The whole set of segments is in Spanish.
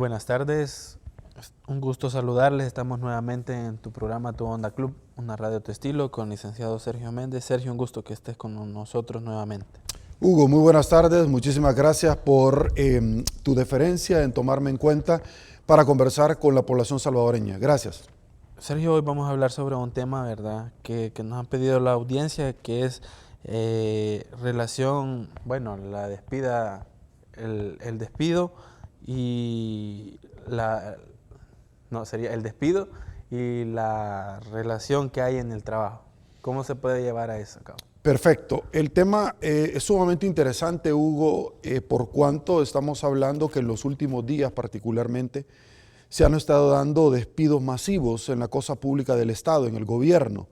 Buenas tardes, es un gusto saludarles. Estamos nuevamente en tu programa Tu Onda Club, una radio tu estilo, con licenciado Sergio Méndez. Sergio, un gusto que estés con nosotros nuevamente. Hugo, muy buenas tardes. Muchísimas gracias por tu deferencia en tomarme en cuenta para conversar con la población salvadoreña. Gracias. Sergio, hoy vamos a hablar sobre un tema, ¿verdad?, que nos han pedido la audiencia, que es relación, bueno, el despido y sería el despido y la relación que hay en el trabajo. ¿Cómo se puede llevar a eso a cabo? Perfecto. El tema es sumamente interesante, Hugo, por cuanto estamos hablando que en los últimos días particularmente se han estado dando despidos masivos en la cosa pública del Estado, en el gobierno,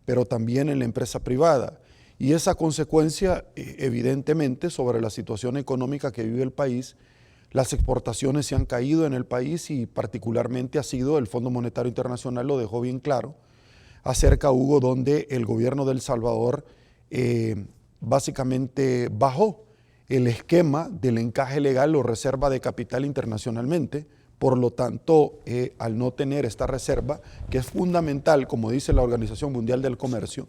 pero también en la empresa privada. Y esa consecuencia, evidentemente, sobre la situación económica que vive el país, las exportaciones se han caído en el país y particularmente ha sido, el Fondo Monetario Internacional lo dejó bien claro, acerca, Hugo, donde el gobierno de El Salvador básicamente bajó el esquema del encaje legal o reserva de capital internacionalmente. Por lo tanto, al no tener esta reserva, que es fundamental, como dice la Organización Mundial del Comercio,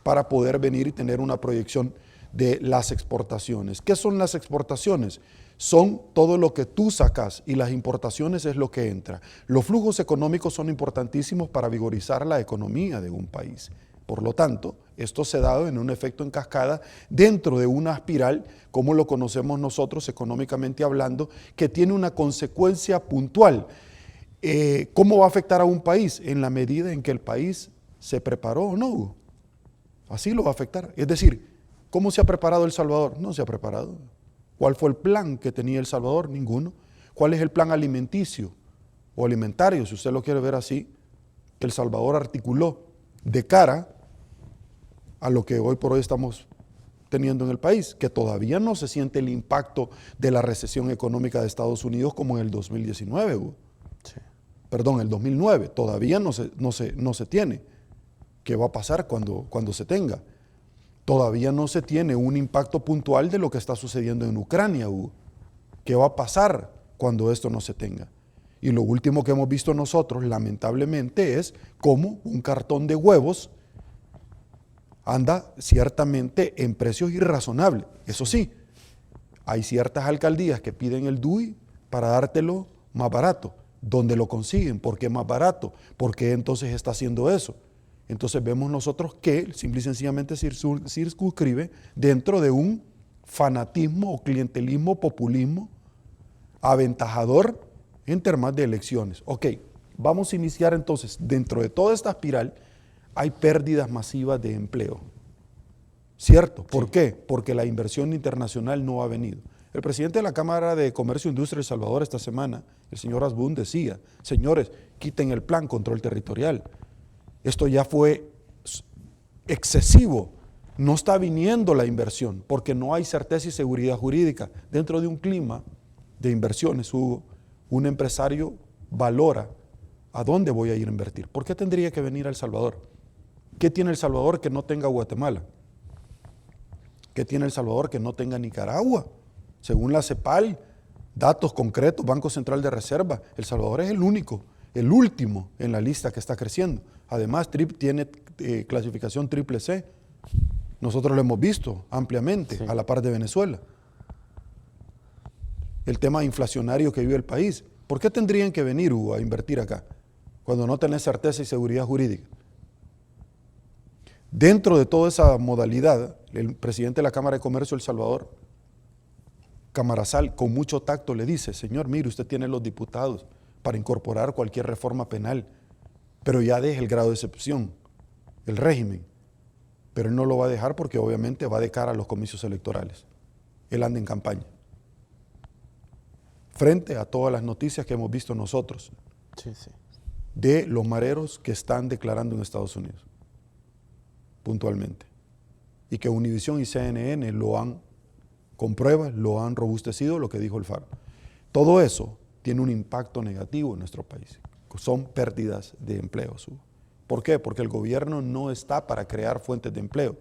para poder venir y tener una proyección de las exportaciones. ¿Qué son las exportaciones? Son todo lo que tú sacas y las importaciones es lo que entra. Los flujos económicos son importantísimos para vigorizar la economía de un país. Por lo tanto, esto se ha dado en un efecto en cascada dentro de una espiral, como lo conocemos nosotros económicamente hablando, que tiene una consecuencia puntual. ¿Cómo va a afectar a un país? En la medida en que el país se preparó o no. Así lo va a afectar. Es decir, ¿cómo se ha preparado El Salvador? No se ha preparado. ¿Cuál fue el plan que tenía El Salvador? Ninguno. ¿Cuál es el plan alimenticio o alimentario, si usted lo quiere ver así, que El Salvador articuló de cara a lo que hoy por hoy estamos teniendo en el país, que todavía no se siente el impacto de la recesión económica de Estados Unidos como en el 2019, Sí. Perdón, el 2009, todavía no se tiene. ¿Qué va a pasar cuando se tenga? Todavía no se tiene un impacto puntual de lo que está sucediendo en Ucrania, ¿Qué va a pasar cuando esto no se tenga? Y lo último que hemos visto nosotros, lamentablemente, es cómo un cartón de huevos anda ciertamente en precios irrazonables. Eso sí, hay ciertas alcaldías que piden el DUI para dártelo más barato. ¿Dónde lo consiguen? ¿Por qué más barato? ¿Por qué entonces está haciendo eso? Entonces vemos nosotros que simple y sencillamente circunscribe dentro de un fanatismo o clientelismo, populismo aventajador en temas de elecciones. Ok, vamos a iniciar entonces, dentro de toda esta espiral, hay pérdidas masivas de empleo. ¿Cierto? ¿Por qué? Porque la inversión internacional no ha venido. El presidente de la Cámara de Comercio e Industria de El Salvador esta semana, el señor Asbun, decía, señores, quiten el plan control territorial. Esto ya fue excesivo. No está viniendo la inversión porque no hay certeza y seguridad jurídica. Dentro de un clima de inversiones, Hugo, un empresario valora a dónde voy a ir a invertir. ¿Por qué tendría que venir a El Salvador? ¿Qué tiene El Salvador que no tenga Guatemala? ¿Qué tiene El Salvador que no tenga Nicaragua? Según la CEPAL, datos concretos, Banco Central de Reserva, El Salvador es el único, el último en la lista que está creciendo. Además, tiene clasificación triple C. Nosotros lo hemos visto ampliamente, Sí. a la par de Venezuela. El tema inflacionario que vive el país. ¿Por qué tendrían que venir, Hugo, a invertir acá cuando no tenés certeza y seguridad jurídica? Dentro de toda esa modalidad, el presidente de la Cámara de Comercio de El Salvador, Camarazal, con mucho tacto le dice, señor, mire, usted tiene los diputados para incorporar cualquier reforma penal, pero ya deje el grado de excepción, el régimen. Pero él no lo va a dejar porque obviamente va de cara a los comicios electorales. Él anda en campaña. Frente a todas las noticias que hemos visto nosotros Sí, sí. de los mareros que están declarando en Estados Unidos, puntualmente. Y que Univisión y CNN lo han, con pruebas, lo han robustecido, lo que dijo el Faro. Todo eso tiene un impacto negativo en nuestro país. Son pérdidas de empleos. ¿Por qué? Porque el gobierno no está para crear fuentes de empleo.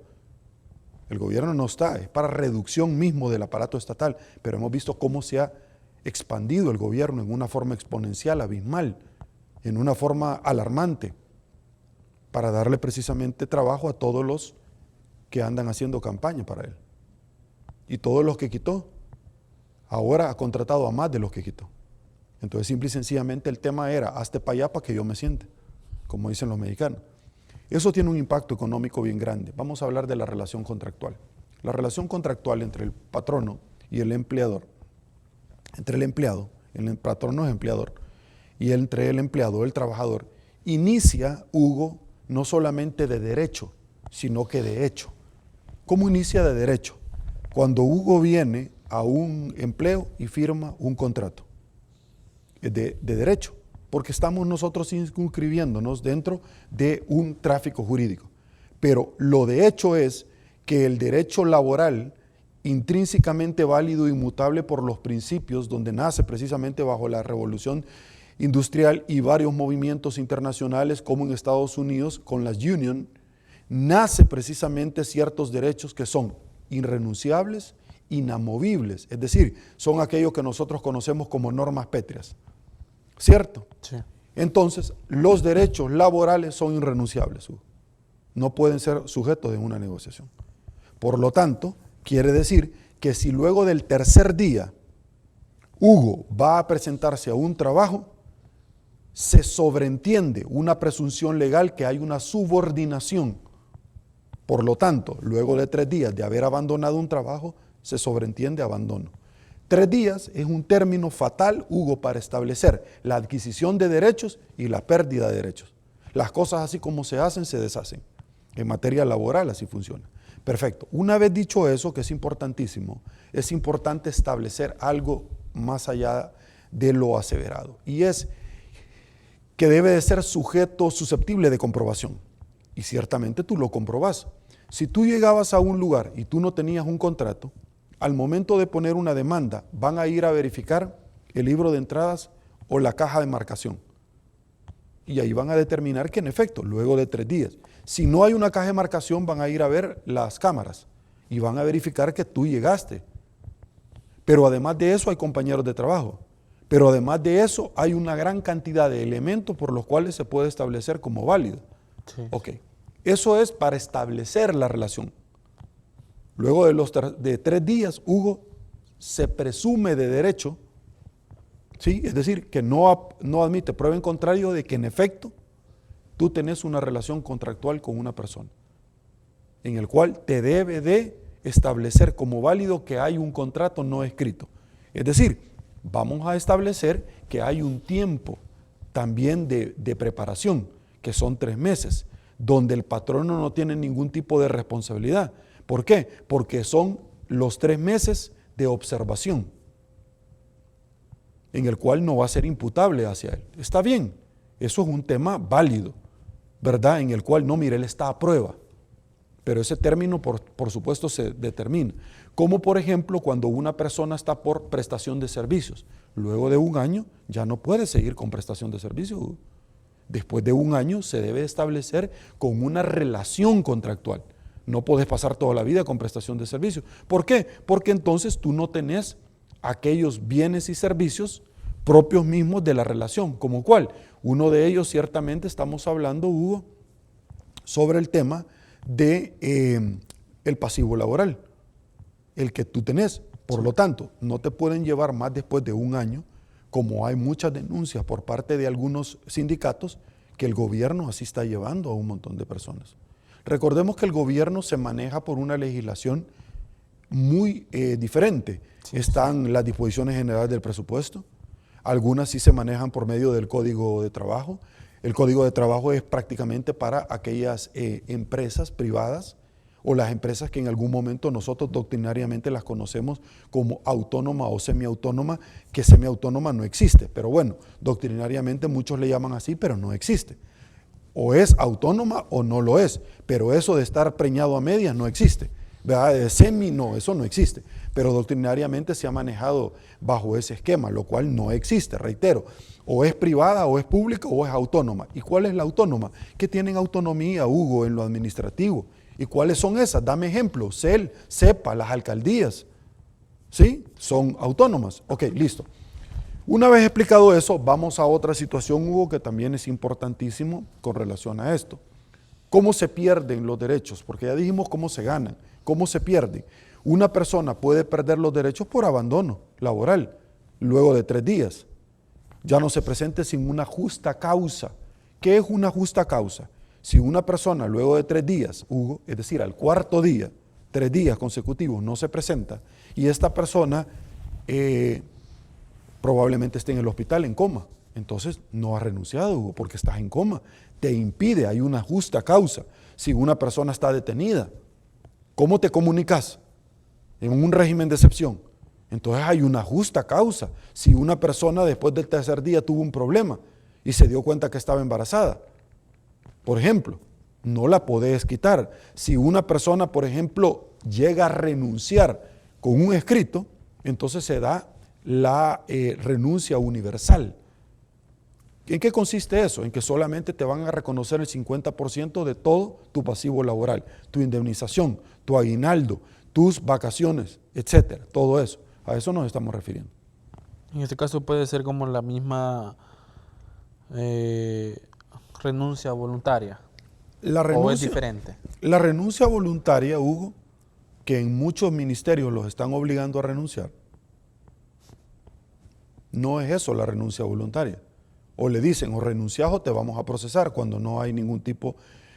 El gobierno no está, es para reducción mismo del aparato estatal, pero hemos visto cómo se ha expandido el gobierno en una forma exponencial, abismal, en una forma alarmante, para darle precisamente trabajo a todos los que andan haciendo campaña para él. Y todos los que quitó, ahora ha contratado a más de los que quitó. Entonces, simple y sencillamente el tema era, hazte para allá para que yo me siente, como dicen los mexicanos. Eso tiene un impacto económico bien grande. Vamos a hablar de la relación contractual. La relación contractual entre el patrono y el empleador, entre el empleado, el patrono es empleador, y entre el empleado, el trabajador, inicia, Hugo, no solamente de derecho, sino que de hecho. ¿Cómo inicia de derecho? Cuando viene a un empleo y firma un contrato de derecho, porque estamos nosotros inscribiéndonos dentro de un tráfico jurídico. Pero lo de hecho es que el derecho laboral, intrínsecamente válido e inmutable por los principios, donde nace precisamente bajo la revolución industrial y varios movimientos internacionales, como en Estados Unidos con las union, nace precisamente ciertos derechos que son irrenunciables, inamovibles, es decir, son aquellos que nosotros conocemos como normas pétreas, ¿cierto? Sí. Entonces, los derechos laborales son irrenunciables, Hugo. No pueden ser sujetos de una negociación. Por lo tanto, quiere decir que si luego del tercer día Hugo va a presentarse a un trabajo, se sobreentiende una presunción legal que hay una subordinación. Por lo tanto, luego de 3 días de haber abandonado un trabajo, se sobreentiende abandono. 3 días es un término fatal, Hugo, para establecer la adquisición de derechos y la pérdida de derechos. Las cosas así como se hacen, se deshacen. En materia laboral así funciona. Perfecto. Una vez dicho eso, que es importantísimo, es importante establecer algo más allá de lo aseverado. Y es que debe de ser sujeto susceptible de comprobación. Y ciertamente tú lo comprobás. Si tú llegabas a un lugar y tú no tenías un contrato, al momento de poner una demanda, van a ir a verificar el libro de entradas o la caja de marcación. Y ahí van a determinar que en efecto, luego de 3 días, si no hay una caja de marcación, van a ir a ver las cámaras y van a verificar que tú llegaste. Pero además de eso hay compañeros de trabajo. Pero además de eso hay una gran cantidad de elementos por los cuales se puede establecer como válido. Sí. Ok, eso es para establecer la relación. Luego de 3 días, Hugo, se presume de derecho, ¿sí? Es decir, que no admite prueba en contrario de que en efecto tú tenés una relación contractual con una persona, en el cual te debe de establecer como válido que hay un contrato no escrito. Es decir, vamos a establecer que hay un tiempo también de preparación, que son 3 meses, donde el patrono no tiene ningún tipo de responsabilidad. ¿Por qué? Porque son los 3 meses de observación, en el cual no va a ser imputable hacia él. Está bien, eso es un tema válido, ¿verdad? En el cual no, mire, él está a prueba. Pero ese término, por supuesto, se determina. Como por ejemplo, cuando una persona está por prestación de servicios. Luego de 1 año ya no puede seguir con prestación de servicios. Después de 1 año se debe establecer con una relación contractual. No puedes pasar toda la vida con prestación de servicios. ¿Por qué? Porque entonces tú no tenés aquellos bienes y servicios propios mismos de la relación. ¿Como cuál? Uno de ellos, ciertamente, estamos hablando, Hugo, sobre el tema de el pasivo laboral, el que tú tenés. Por lo tanto, no te pueden llevar más después de 1 año, como hay muchas denuncias por parte de algunos sindicatos, que el gobierno así está llevando a un montón de personas. Recordemos que el gobierno se maneja por una legislación muy diferente. Sí. Están las disposiciones generales del presupuesto, algunas sí se manejan por medio del Código de Trabajo. El Código de Trabajo es prácticamente para aquellas empresas privadas o las empresas que en algún momento nosotros doctrinariamente las conocemos como autónoma o semiautónoma, que semiautónoma no existe, pero bueno, doctrinariamente muchos le llaman así, pero no existe. O es autónoma o no lo es, pero eso de estar preñado a medias no existe, ¿verdad? De semi no, eso no existe, pero doctrinariamente se ha manejado bajo ese esquema, lo cual no existe, reitero, o es privada o es pública o es autónoma. ¿Y cuál es la autónoma? Que tienen autonomía, Hugo, en lo administrativo. ¿Y cuáles son esas? Dame ejemplos. CEL, CEPA, las alcaldías, ¿sí? Son autónomas. Ok, listo. Una vez explicado eso, vamos a otra situación, Hugo, que también es importantísimo con relación a esto. ¿Cómo se pierden los derechos? Porque ya dijimos cómo se ganan, cómo se pierden. Una persona puede perder los derechos por abandono laboral, luego de 3 días. Ya no se presente sin una justa causa. ¿Qué es una justa causa? Si una persona luego de 3 días, Hugo, es decir, al cuarto día, 3 días consecutivos no se presenta y esta persona probablemente esté en el hospital en coma, entonces no ha renunciado, Hugo, porque estás en coma, te impide, hay una justa causa. Si una persona está detenida, ¿cómo te comunicas? En un régimen de excepción. Entonces hay una justa causa. Si una persona después del 3er día tuvo un problema y se dio cuenta que estaba embarazada, por ejemplo, no la podés quitar. Si una persona, por ejemplo, llega a renunciar con un escrito, entonces se da la renuncia universal. ¿En qué consiste eso? En que solamente te van a reconocer el 50% de todo tu pasivo laboral, tu indemnización, tu aguinaldo, tus vacaciones, etcétera, todo eso. A eso nos estamos refiriendo. En este caso puede ser como la misma renuncia voluntaria. ¿O es diferente? La renuncia voluntaria, Hugo, que en muchos ministerios los están obligando a renunciar, no es eso la renuncia voluntaria. O le dicen, o renuncias o te vamos a procesar, cuando no hay ningún tipo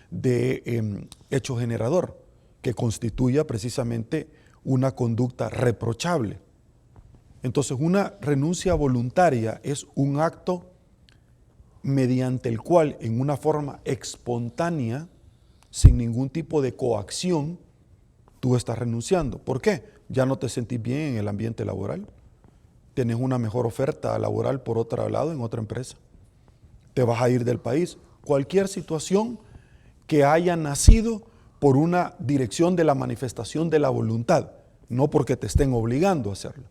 de hecho generador que constituya precisamente una conducta reprochable. Entonces, una renuncia voluntaria es un acto mediante el cual, en una forma espontánea, sin ningún tipo de coacción, tú estás renunciando. ¿Por qué? Ya no te sentís bien en el ambiente laboral. Tienes una mejor oferta laboral por otro lado en otra empresa. Te vas a ir del país. Cualquier situación que haya nacido por una dirección de la manifestación de la voluntad, no porque te estén obligando a hacerlo.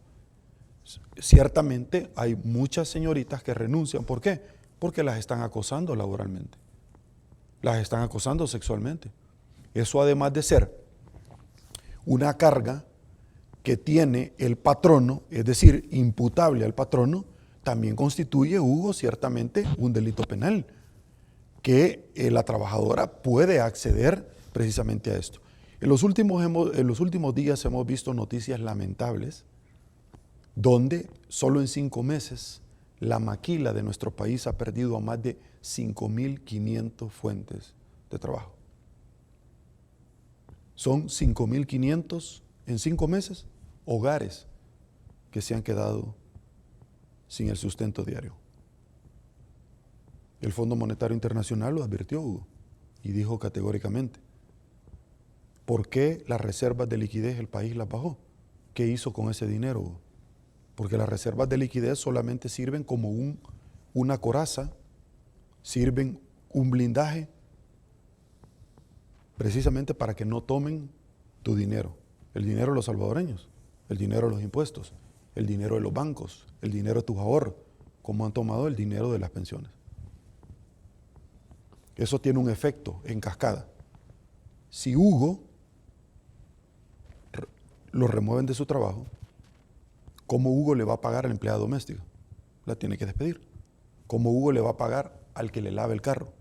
Ciertamente hay muchas señoritas que renuncian. ¿Por qué? Porque las están acosando laboralmente. Las están acosando sexualmente. Eso, además de ser una carga que tiene el patrono, es decir, imputable al patrono, también constituye, Hugo, ciertamente un delito penal, que la trabajadora puede acceder precisamente a esto. En los últimos días hemos visto noticias lamentables, donde solo en 5 meses la maquila de nuestro país ha perdido a más de 5.500 fuentes de trabajo. Son 5.500 en 5 meses hogares que se han quedado sin el sustento diario. El Fondo Monetario Internacional lo advirtió, Hugo, y dijo categóricamente, ¿por qué las reservas de liquidez el país las bajó? ¿Qué hizo con ese dinero, Hugo? Porque las reservas de liquidez solamente sirven como una coraza, sirven un blindaje, precisamente para que no tomen tu dinero, el dinero de los salvadoreños, el dinero de los impuestos, el dinero de los bancos, el dinero de tus ahorros, como han tomado el dinero de las pensiones. Eso tiene un efecto en cascada. Si Hugo lo remueven de su trabajo, ¿cómo Hugo le va a pagar al empleada doméstica? La tiene que despedir. ¿Cómo Hugo le va a pagar al que le lave el carro?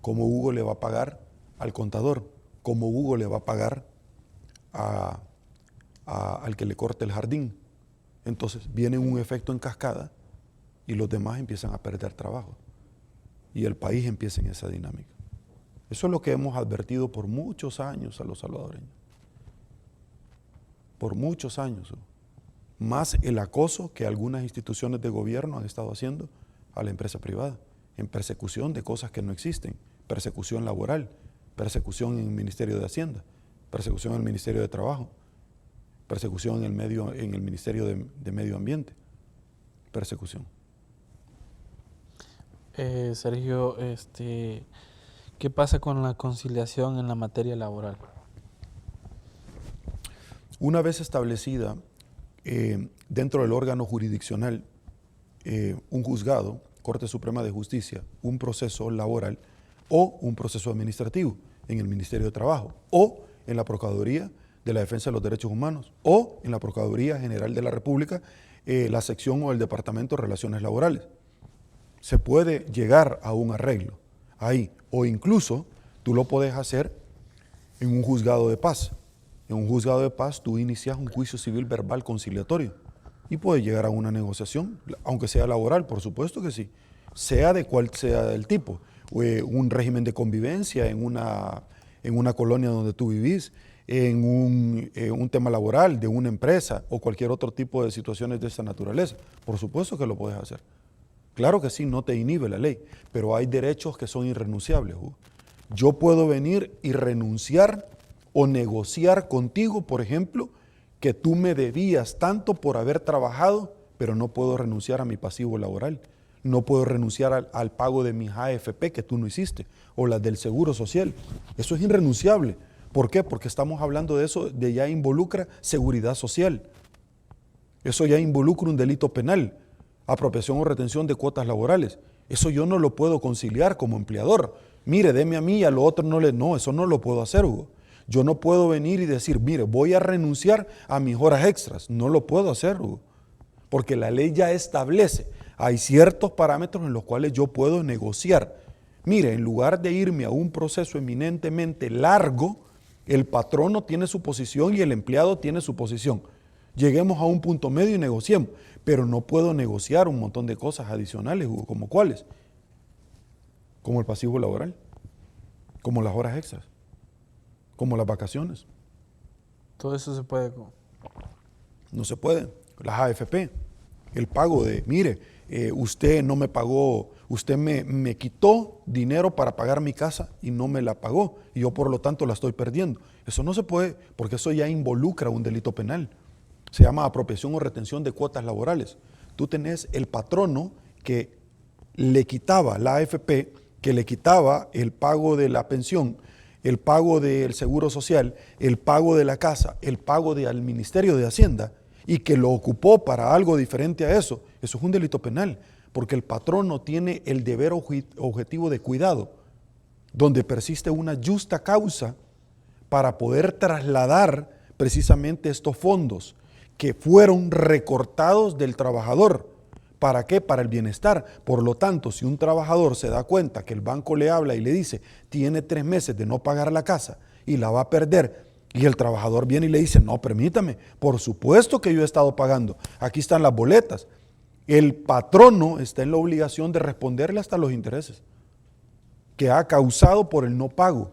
¿Cómo Hugo le va a pagar al contador? ¿Cómo Hugo le va a pagar al que le corte el jardín? Entonces viene un efecto en cascada y los demás empiezan a perder trabajo. Y el país empieza en esa dinámica. Eso es lo que hemos advertido por muchos años a los salvadoreños. Por muchos años. Más el acoso que algunas instituciones de gobierno han estado haciendo a la empresa privada, en persecución de cosas que no existen, persecución laboral, persecución en el Ministerio de Hacienda, persecución en el Ministerio de Trabajo, persecución en el Ministerio de Medio Ambiente, persecución. Sergio, ¿qué pasa con la conciliación en la materia laboral? Una vez establecida dentro del órgano jurisdiccional, un juzgado, Corte Suprema de Justicia, un proceso laboral o un proceso administrativo en el Ministerio de Trabajo o en la Procuraduría de la Defensa de los Derechos Humanos o en la Procuraduría General de la República, la sección o el Departamento de Relaciones Laborales. Se puede llegar a un arreglo ahí, o incluso tú lo puedes hacer en un juzgado de paz. En un juzgado de paz tú inicias un juicio civil verbal conciliatorio y puedes llegar a una negociación, aunque sea laboral, por supuesto que sí, sea de cual sea el tipo, un régimen de convivencia en una colonia donde tú vivís, en un tema laboral de una empresa o cualquier otro tipo de situaciones de esa naturaleza. Por supuesto que lo puedes hacer. Claro que sí, no te inhibe la ley, pero hay derechos que son irrenunciables, Hugo. Yo puedo venir y renunciar o negociar contigo, por ejemplo, que tú me debías tanto por haber trabajado, pero no puedo renunciar a mi pasivo laboral. No puedo renunciar al pago de mis AFP que tú no hiciste, o las del Seguro Social. Eso es irrenunciable. ¿Por qué? Porque estamos hablando de eso, de ya involucra seguridad social. Eso ya involucra un delito penal, apropiación o retención de cuotas laborales. Eso yo no lo puedo conciliar como empleador. Mire, deme a mí y a lo otro no le... No, eso no lo puedo hacer, Hugo. Yo no puedo venir y decir, mire, voy a renunciar a mis horas extras. No lo puedo hacer, Hugo, porque la ley ya establece. Hay ciertos parámetros en los cuales yo puedo negociar. Mire, en lugar de irme a un proceso eminentemente largo, el patrono tiene su posición y el empleado tiene su posición. Lleguemos a un punto medio y negociemos, pero no puedo negociar un montón de cosas adicionales, Hugo, ¿como cuáles? Como el pasivo laboral, como las horas extras, como las vacaciones. Todo eso se puede. No se puede. Las AFP, el pago de, mire, usted no me pagó, usted me quitó dinero para pagar mi casa y no me la pagó y yo por lo tanto la estoy perdiendo. Eso no se puede porque eso ya involucra un delito penal. Se llama apropiación o retención de cuotas laborales. Tú tenés el patrono que le quitaba la AFP, que le quitaba el pago de la pensión, el pago del Seguro Social, el pago de la casa, el pago al Ministerio de Hacienda, y que lo ocupó para algo diferente a eso. Eso es un delito penal, porque el patrono tiene el deber objetivo de cuidado, donde persiste una justa causa para poder trasladar precisamente estos fondos que fueron recortados del trabajador. ¿Para qué? Para el bienestar. Por lo tanto, si un trabajador se da cuenta que el banco le habla y le dice, tiene 3 meses de no pagar la casa y la va a perder, y el trabajador viene y le dice, no, permítame, por supuesto que yo he estado pagando, aquí están las boletas. El patrono está en la obligación de responderle hasta los intereses que ha causado por el no pago,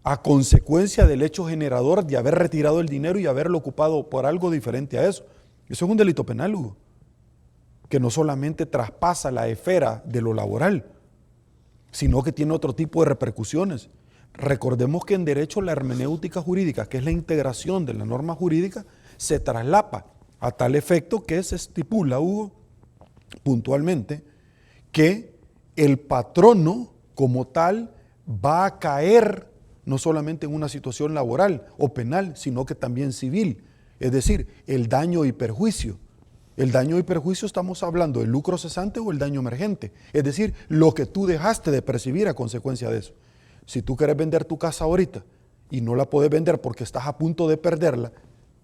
a consecuencia del hecho generador de haber retirado el dinero y haberlo ocupado por algo diferente a eso. Eso es un delito penal, Hugo, que no solamente traspasa la esfera de lo laboral, sino que tiene otro tipo de repercusiones. Recordemos que en derecho la hermenéutica jurídica, que es la integración de la norma jurídica, se traslapa a tal efecto que se estipula, Hugo, puntualmente, que el patrono como tal va a caer no solamente en una situación laboral o penal, sino que también civil, es decir, el daño y perjuicio. El daño y perjuicio estamos hablando del lucro cesante o el daño emergente, es decir, lo que tú dejaste de percibir a consecuencia de eso. Si tú quieres vender tu casa ahorita y no la puedes vender porque estás a punto de perderla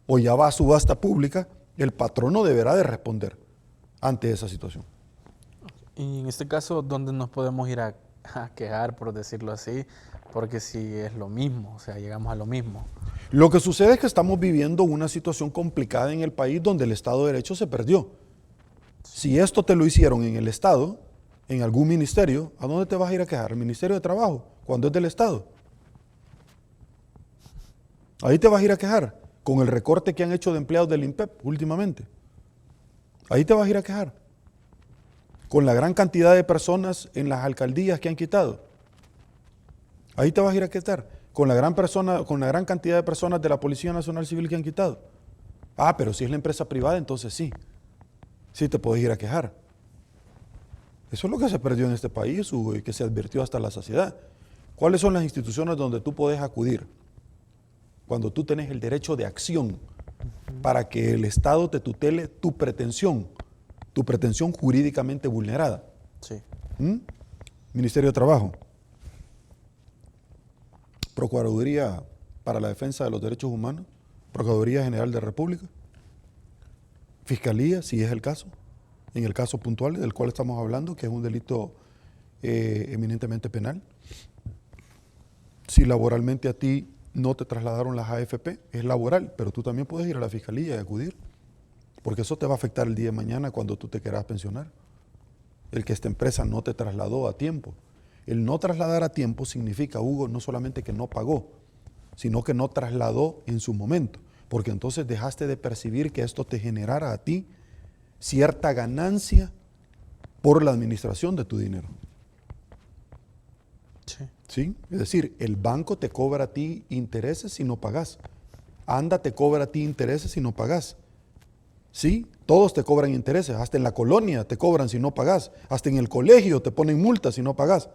o ya va a subasta pública, el patrono deberá de responder ante esa situación. Y en este caso, ¿dónde nos podemos ir a quejar, por decirlo así? Porque si es lo mismo, o sea, llegamos a lo mismo. Lo que sucede es que estamos viviendo una situación complicada en el país donde el Estado de Derecho se perdió. Si esto te lo hicieron en el Estado, en algún ministerio, ¿a dónde te vas a ir a quejar? ¿Al Ministerio de Trabajo? Cuando es del Estado. Ahí te vas a ir a quejar con el recorte que han hecho de empleados del INPEP últimamente. Ahí te vas a ir a quejar con la gran cantidad de personas en las alcaldías que han quitado. Ahí te vas a ir a quedar con la gran cantidad de personas de la Policía Nacional Civil que han quitado. Ah, pero si es la empresa privada, entonces sí. Sí te puedes ir a quejar. Eso es lo que se perdió en este país, Hugo, y que se advirtió hasta la saciedad. ¿Cuáles son las instituciones donde tú puedes acudir cuando tú tenés el derecho de acción para que el Estado te tutele tu pretensión jurídicamente vulnerada? Sí. Ministerio de Trabajo, Procuraduría para la defensa de los derechos humanos, Procuraduría General de la República, Fiscalía, si es el caso, en el caso puntual del cual estamos hablando, que es un delito eminentemente penal. Si laboralmente a ti no te trasladaron las AFP, es laboral, pero tú también puedes ir a la Fiscalía y acudir, porque eso te va a afectar el día de mañana cuando tú te quieras pensionar. El que esta empresa no te trasladó a tiempo. El no trasladar a tiempo significa, Hugo, no solamente que no pagó, sino que no trasladó en su momento, porque entonces dejaste de percibir que esto te generara a ti cierta ganancia por la administración de tu dinero. Sí. ¿Sí? Es decir, el banco te cobra a ti intereses si no pagas. Anda te cobra a ti intereses si no pagas. ¿Sí? Todos te cobran intereses, hasta en la colonia te cobran si no pagas, hasta en el colegio te ponen multas si no pagas.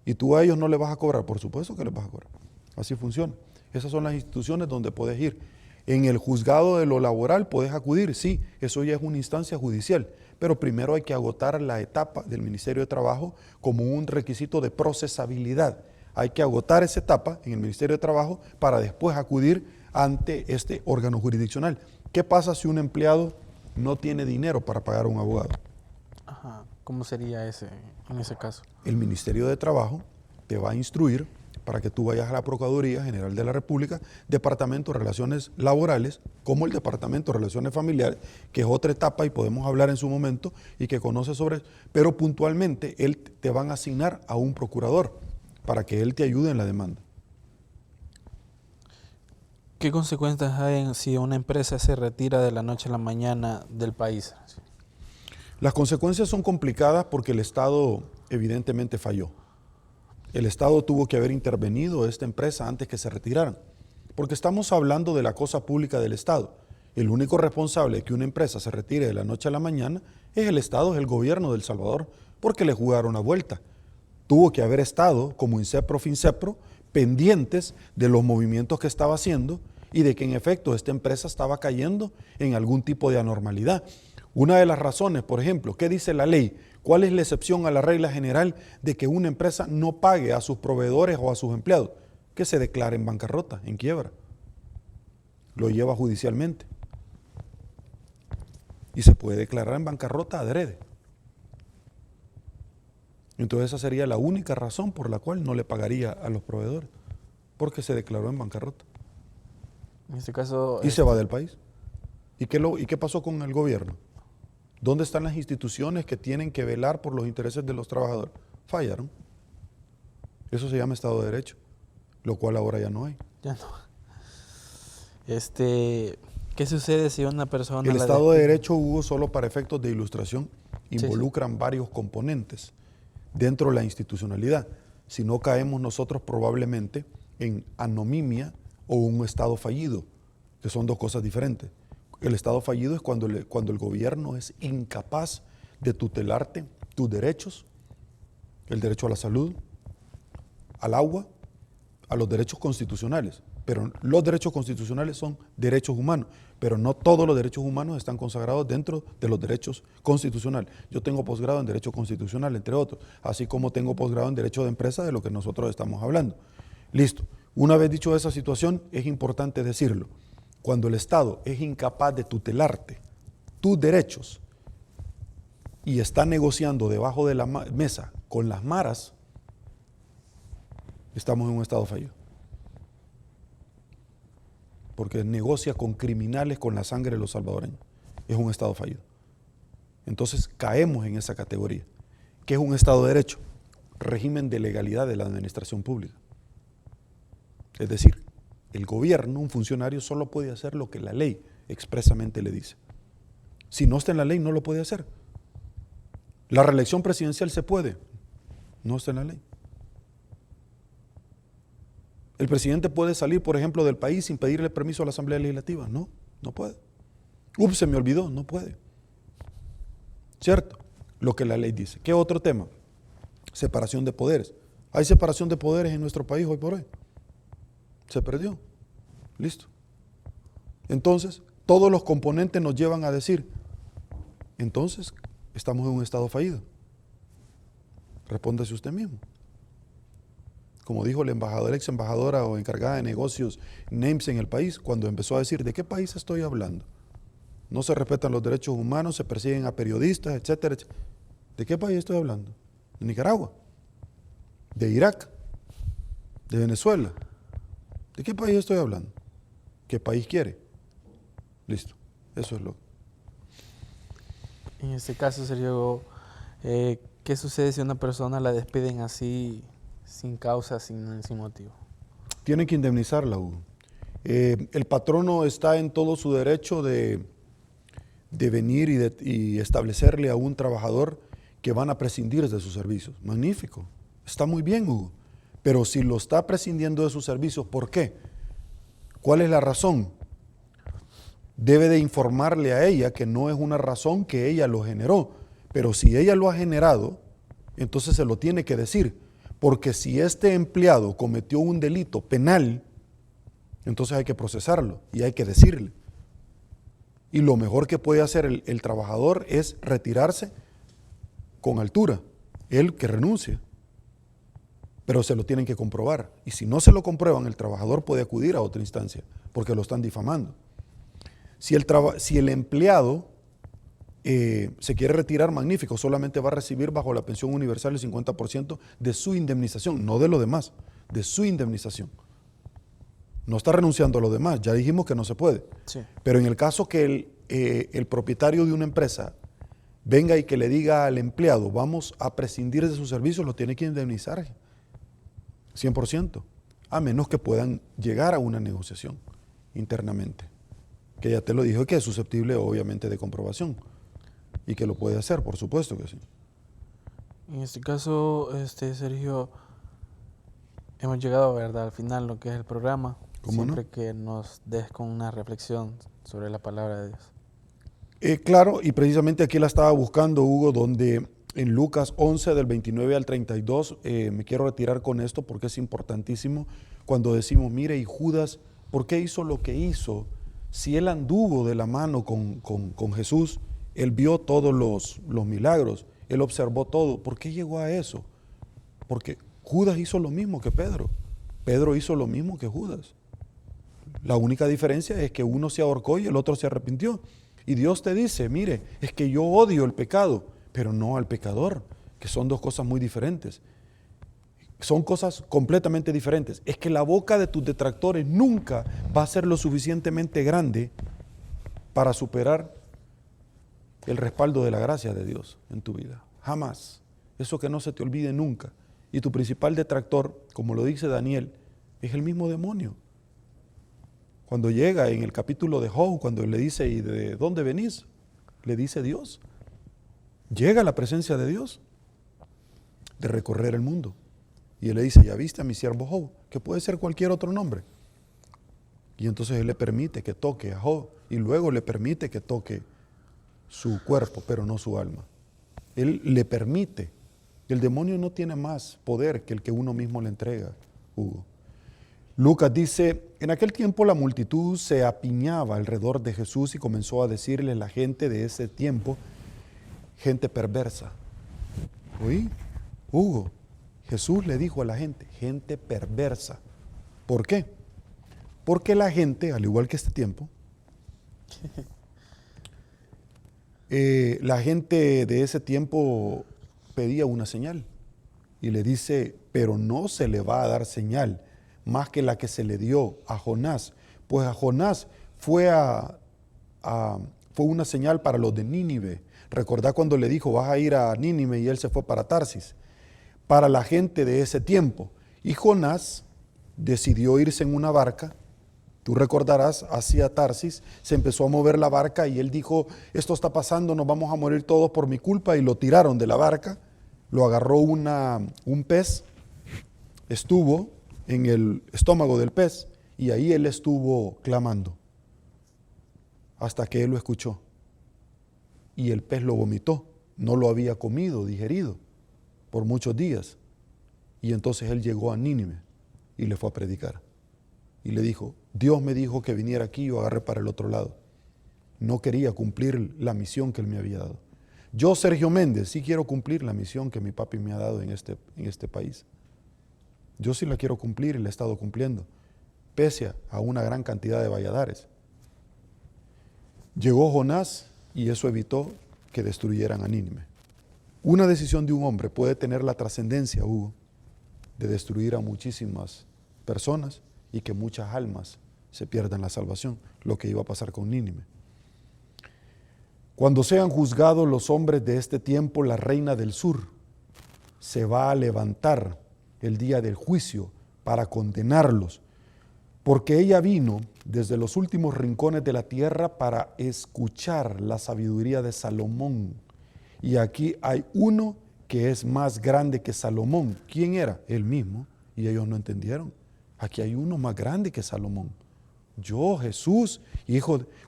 Y tú a ellos no les vas a cobrar, por supuesto que les vas a cobrar. Así funciona. Esas son las instituciones donde puedes ir. En el juzgado de lo laboral puedes acudir, sí, eso ya es una instancia judicial, pero primero hay que agotar la etapa del Ministerio de Trabajo como un requisito de procesabilidad. Hay que agotar esa etapa en el Ministerio de Trabajo para después acudir ante este órgano jurisdiccional. ¿Qué pasa si un empleado no tiene dinero para pagar a un abogado? Ajá. ¿Cómo sería en ese caso? El Ministerio de Trabajo te va a instruir para que tú vayas a la Procuraduría General de la República, Departamento de Relaciones Laborales, como el Departamento de Relaciones Familiares, que es otra etapa y podemos hablar en su momento y que conoce sobre eso, pero puntualmente te van a asignar a un procurador para que él te ayude en la demanda. ¿Qué consecuencias hay si una empresa se retira de la noche a la mañana del país? Las consecuencias son complicadas porque el Estado evidentemente falló. El Estado tuvo que haber intervenido esta empresa antes que se retiraran, porque estamos hablando de la cosa pública del Estado. El único responsable de que una empresa se retire de la noche a la mañana es el Estado, es el gobierno de El Salvador, porque le jugaron una vuelta. Tuvo que haber estado, como INSEPRO, FINSEPRO, pendientes de los movimientos que estaba haciendo y de que en efecto esta empresa estaba cayendo en algún tipo de anormalidad. Una de las razones, por ejemplo, ¿qué dice la ley? ¿Cuál es la excepción a la regla general de que una empresa no pague a sus proveedores o a sus empleados? Que se declare en bancarrota, en quiebra. Lo lleva judicialmente. Y se puede declarar en bancarrota adrede. Entonces esa sería la única razón por la cual no le pagaría a los proveedores, porque se declaró en bancarrota. En este caso... Y se va del país. ¿Y qué pasó con el gobierno? ¿Dónde están las instituciones que tienen que velar por los intereses de los trabajadores? Fallaron. Eso se llama Estado de Derecho, lo cual ahora ya no hay. Ya no. ¿Qué sucede si una persona... El Estado de Derecho, Hugo, solo para efectos de ilustración, involucran varios componentes dentro de la institucionalidad. Si no caemos nosotros probablemente en anomimia o un Estado fallido, que son dos cosas diferentes. El Estado fallido es cuando el gobierno es incapaz de tutelarte tus derechos, el derecho a la salud, al agua, a los derechos constitucionales. Pero los derechos constitucionales son derechos humanos, pero no todos los derechos humanos están consagrados dentro de los derechos constitucionales. Yo tengo posgrado en Derecho Constitucional, entre otros, así como tengo posgrado en Derecho de Empresa, de lo que nosotros estamos hablando. Listo. Una vez dicho esa situación, es importante decirlo. Cuando el Estado es incapaz de tutelarte tus derechos y está negociando debajo de la mesa con las maras, estamos en un Estado fallido. Porque negocia con criminales con la sangre de los salvadoreños. Es un Estado fallido. Entonces caemos en esa categoría. ¿Qué es un Estado de Derecho? Régimen de legalidad de la administración pública. Es decir, el gobierno, un funcionario, solo puede hacer lo que la ley expresamente le dice. Si no está en la ley, no lo puede hacer. La reelección presidencial se puede, no está en la ley. El presidente puede salir, por ejemplo, del país sin pedirle permiso a la Asamblea Legislativa. No, no puede. Ups, se me olvidó, no puede. ¿Cierto? Lo que la ley dice. ¿Qué otro tema? Separación de poderes. ¿Hay separación de poderes en nuestro país hoy por hoy? Se perdió. Listo. Entonces, todos los componentes nos llevan a decir, entonces, estamos en un Estado fallido. Respóndase usted mismo. como dijo el embajador, ex embajadora o encargada de negocios NAMES en el país, cuando empezó a decir, ¿de qué país estoy hablando? No se respetan los derechos humanos, se persiguen a periodistas, etcétera, etcétera. ¿De qué país estoy hablando? ¿De Nicaragua? ¿De Irak? ¿De Venezuela? ¿De qué país estoy hablando? ¿Qué país quiere? Listo, eso es lo. En este caso, Sergio, ¿qué sucede si una persona la despiden así, sin causa, sin motivo? Tienen que indemnizarla, Hugo. El patrono está en todo su derecho de venir y establecerle a un trabajador que van a prescindir de sus servicios. Magnífico, está muy bien, Hugo. Pero si lo está prescindiendo de sus servicios, ¿por qué? ¿Cuál es la razón? Debe de informarle a ella que no es una razón que ella lo generó. Pero si ella lo ha generado, entonces se lo tiene que decir. Porque si este empleado cometió un delito penal, entonces hay que procesarlo y hay que decirle. Y lo mejor que puede hacer el trabajador es retirarse con altura, él que renuncie. Pero se lo tienen que comprobar. Y si no se lo comprueban, el trabajador puede acudir a otra instancia, porque lo están difamando. Si el empleado se quiere retirar, magnífico, solamente va a recibir bajo la pensión universal el 50% de su indemnización, no de lo demás, de su indemnización. No está renunciando a lo demás, ya dijimos que no se puede. Sí. Pero en el caso que el propietario de una empresa venga y que le diga al empleado, vamos a prescindir de sus servicios, lo tiene que indemnizar 100%, a menos que puedan llegar a una negociación internamente, que ya te lo dijo, que es susceptible obviamente de comprobación y que lo puede hacer, por supuesto que sí. En este caso, Sergio, hemos llegado, ¿verdad?, al final lo que es el programa. ¿Cómo no? Siempre que nos des con una reflexión sobre la palabra de Dios. Claro, y precisamente aquí la estaba buscando, Hugo, donde en Lucas 11 del 29 al 32, me quiero retirar con esto porque es importantísimo, cuando decimos, mire, y Judas, ¿por qué hizo lo que hizo? Si él anduvo de la mano con Jesús, él vio todos los milagros, él observó todo, ¿por qué llegó a eso? Porque Judas hizo lo mismo que Pedro, Pedro hizo lo mismo que Judas. La única diferencia es que uno se ahorcó y el otro se arrepintió. Y Dios te dice, mire, es que yo odio el pecado, pero no al pecador, que son dos cosas muy diferentes. Son cosas completamente diferentes. Es que la boca de tus detractores nunca va a ser lo suficientemente grande para superar el respaldo de la gracia de Dios en tu vida. Jamás. Eso que no se te olvide nunca. Y tu principal detractor, como lo dice Daniel, es el mismo demonio. Cuando llega en el capítulo de Job, cuando le dice, ¿y de dónde venís?, le dice Dios. Llega a la presencia de Dios, de recorrer el mundo. Y él le dice, ¿ya viste a mi siervo Job? Que puede ser cualquier otro nombre. Y entonces él le permite que toque a Job, y luego le permite que toque su cuerpo, pero no su alma. Él le permite. El demonio no tiene más poder que el que uno mismo le entrega, Hugo. Lucas dice, en aquel tiempo la multitud se apiñaba alrededor de Jesús y comenzó a decirle la gente de ese tiempo, gente perversa. ¿Oí? Hugo, Jesús le dijo a la gente perversa. ¿Por qué? Porque la gente, al igual que este tiempo, la gente de ese tiempo pedía una señal y le dice, pero no se le va a dar señal más que la que se le dio a Jonás, pues a Jonás fue una señal para los de Nínive. Recordá cuando le dijo, vas a ir a Nínive, y él se fue para Tarsis, para la gente de ese tiempo. Y Jonás decidió irse en una barca, tú recordarás, hacia Tarsis, se empezó a mover la barca y él dijo, esto está pasando, nos vamos a morir todos por mi culpa, y lo tiraron de la barca, lo agarró un pez, estuvo en el estómago del pez, y ahí él estuvo clamando hasta que él lo escuchó, y el pez lo vomitó, no lo había comido, digerido por muchos días, y entonces él llegó a Nínive y le fue a predicar y le dijo, Dios me dijo que viniera aquí, yo agarré para el otro lado, no quería cumplir la misión que él me había dado. Yo, Sergio Méndez, sí quiero cumplir la misión que mi papi me ha dado en este país. Yo sí la quiero cumplir y la he estado cumpliendo, pese a una gran cantidad de Valladares. Llegó Jonás y eso evitó que destruyeran a Nínive. Una decisión de un hombre puede tener la trascendencia, Hugo, de destruir a muchísimas personas y que muchas almas se pierdan la salvación, lo que iba a pasar con Nínive. Cuando sean juzgados los hombres de este tiempo, la reina del sur se va a levantar el día del juicio para condenarlos, porque ella vino desde los últimos rincones de la tierra para escuchar la sabiduría de Salomón. Y aquí hay uno que es más grande que Salomón. ¿Quién era? Él mismo. Y ellos no entendieron. Aquí hay uno más grande que Salomón. Yo, Jesús,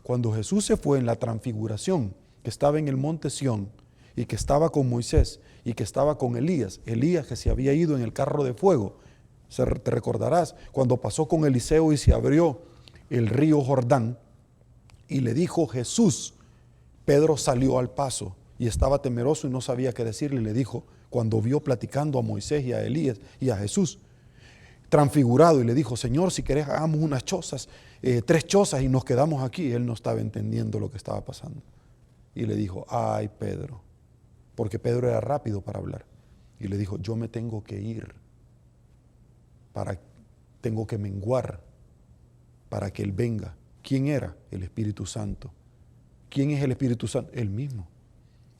cuando Jesús se fue en la transfiguración, que estaba en el monte Sión, y que estaba con Moisés, y que estaba con Elías que se había ido en el carro de fuego, te recordarás, cuando pasó con Eliseo y se abrió el río Jordán, y le dijo Jesús, Pedro salió al paso, y estaba temeroso y no sabía qué decirle, y le dijo, cuando vio platicando a Moisés y a Elías y a Jesús, transfigurado, y le dijo, Señor, si querés hagamos unas chozas, 3 chozas y nos quedamos aquí. Él no estaba entendiendo lo que estaba pasando. Y le dijo, ay Pedro, porque Pedro era rápido para hablar. Y le dijo, yo me tengo que ir, tengo que menguar para que Él venga. ¿Quién era? El Espíritu Santo. ¿Quién es el Espíritu Santo? Él mismo.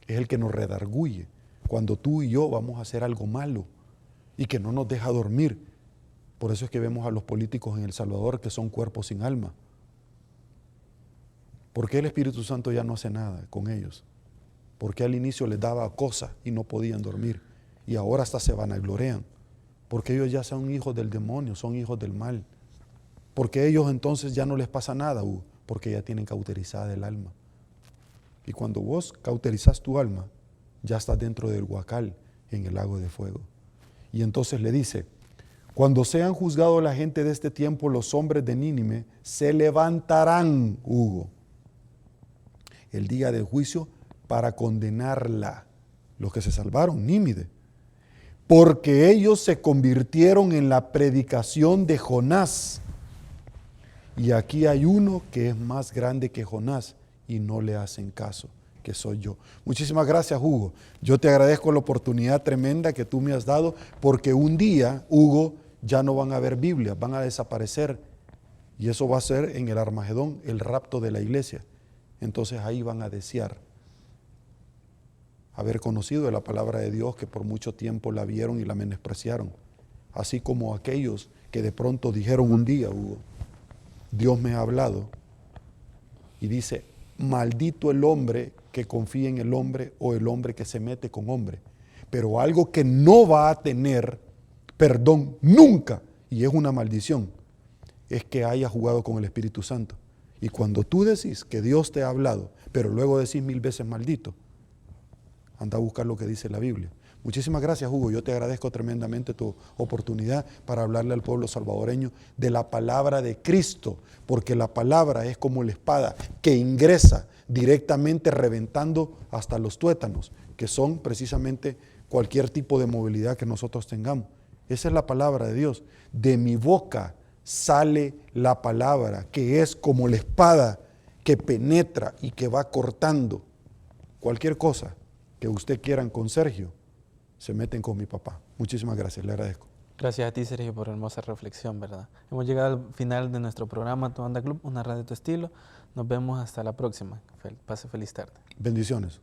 Es el que nos redarguye cuando tú y yo vamos a hacer algo malo y que no nos deja dormir. Por eso es que vemos a los políticos en El Salvador que son cuerpos sin alma. ¿Por qué el Espíritu Santo ya no hace nada con ellos? Porque al inicio les daba cosas y no podían dormir. Y ahora hasta se vanaglorean. Porque ellos ya son hijos del demonio, son hijos del mal. Porque ellos entonces ya no les pasa nada, porque ya tienen cauterizada el alma. Y cuando vos cauterizás tu alma, ya estás dentro del huacal, en el lago de fuego. Y entonces le dice, cuando sean juzgados la gente de este tiempo, los hombres de Nínive se levantarán, Hugo, el día del juicio para condenarla. Los que se salvaron, Nínive, porque ellos se convirtieron en la predicación de Jonás. Y aquí hay uno que es más grande que Jonás y no le hacen caso, que soy yo. Muchísimas gracias, Hugo. Yo te agradezco la oportunidad tremenda que tú me has dado, porque un día, Hugo, ya no van a haber Biblias, van a desaparecer. Y eso va a ser en el Armagedón, el rapto de la iglesia. Entonces ahí van a desear haber conocido de la palabra de Dios, que por mucho tiempo la vieron y la menospreciaron. Así como aquellos que de pronto dijeron un día, Hugo, Dios me ha hablado, y dice, maldito el hombre que confía en el hombre o el hombre que se mete con hombre. Pero algo que no va a tener perdón nunca, y es una maldición, es que haya jugado con el Espíritu Santo. Y cuando tú decís que Dios te ha hablado, pero luego decís 1000 veces maldito, anda a buscar lo que dice la Biblia. Muchísimas gracias, Hugo. Yo te agradezco tremendamente tu oportunidad para hablarle al pueblo salvadoreño de la palabra de Cristo, porque la palabra es como la espada que ingresa directamente reventando hasta los tuétanos, que son precisamente cualquier tipo de movilidad que nosotros tengamos. Esa es la palabra de Dios. De mi boca sale la palabra, que es como la espada que penetra y que va cortando cualquier cosa que usted quieran con Sergio. Se meten con mi papá. Muchísimas gracias, le agradezco. Gracias a ti, Sergio, por hermosa reflexión, ¿verdad? Hemos llegado al final de nuestro programa Tu Onda Club, una radio de tu estilo. Nos vemos hasta la próxima. Pase feliz tarde. Bendiciones.